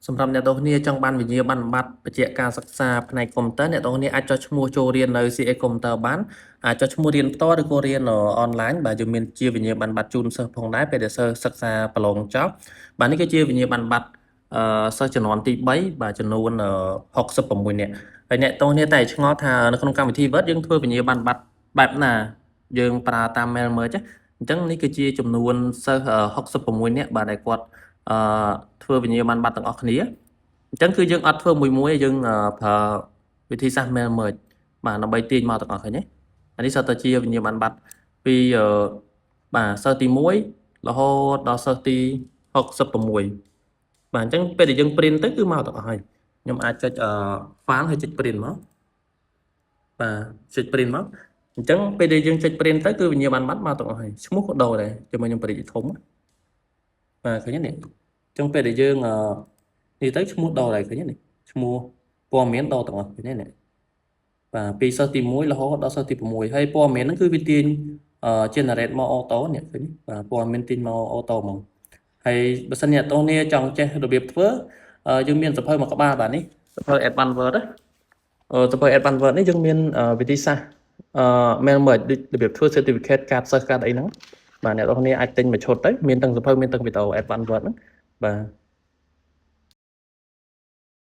សម្រាប់អ្នកនរគ្នាចង់បានវិញ្ញាបនបត្របញ្ជាក់ការសិក្សាផ្នែកកុំព្យូទ័រអ្នកនរគ្នាអាចចុះឈ្មោះចូលរៀននៅ CA កុំព្យូទ័របានអាចចុះឈ្មោះរៀនផ្ទាល់ឬក៏រៀនអនឡាញបាទយើងមានជាវិញ្ញាបនបត្រជូនសិស្សផងដែរពេលដែលសិស្សសិក្សាប្រឡងចប់បាទនេះគឺជាវិញ្ញាបនបត្រសិស្សចំនួនទី3បាទចំនួន66នាក់ហើយអ្នកនរគ្នាតែឆ្ងល់ថានៅក្នុងកម្មវិធី Word យើងធ្វើវិញ្ញាបនបត្របែបណាយើងប្រើតាម mail merge អញ្ចឹងនេះគឺជាចំនួនសិស្ស66នាក់បាទដែលគាត់ធ្វើវិញ្ញាបនបត្រទាំងអស់គ្នាអញ្ចឹងគឺយើងអត់ធ្វើមួយយើងប្រើវិធីសាស្ត្រ mail merge បាទដើម្បីទាញមកទាំងអស់ឃើញទេអានេះសិតតែជាវិញ្ញាបនបត្រពីបាទសិស្សទី1រហូតដល់សិស្សទី66បាទអញ្ចឹងពេលដែលយើង print ទៅគឺមកទាំងអស់ហើយខ្ញុំអាចចុចfile ហើយចុច print មកបាទចុច print មកអញ្ចឹងពេលដែលយើងចុច print ទៅគឺវិញ្ញាបនបត្រមកទាំងអស់ហើយឈ្មោះក៏ដូរដែរជាមួយខ្ញុំបរិយាធំបាទឃើញទេនេះអញ្ចឹងពេលដែលយើងនេះទៅឈ្មោះដូរដែរឃើញទេនេះឈ្មោះព័ត៌មានដូរទាំងអស់ឃើញទេនេះបាទពីសិស្សទី1រហូតដល់សិស្សទី6ហើយព័ត៌មានហ្នឹងគឺវាទាញgenerate មក auto នេះឃើញបាទព័ត៌មានទាញមក auto ហ្មងហើយបើសិនអ្នកនរគ្នាចង់ចេះរបៀបធ្វើយើងមានសភៅមួយក្បាលបាទនេះសភៅ Advanced Word សភៅ Advanced Word នេះយើងមានវិធីសាស្ត្រmail merge ដូចរបៀបធ្វើ certificate កាតសិស្សកាតអីហ្នឹងបាទអ្នកនរគ្នាអាចទិញមួយឈុតទៅមានទាំងសភៅមានទាំងវីដេអូ Advanced Word ហ្នឹងបាទ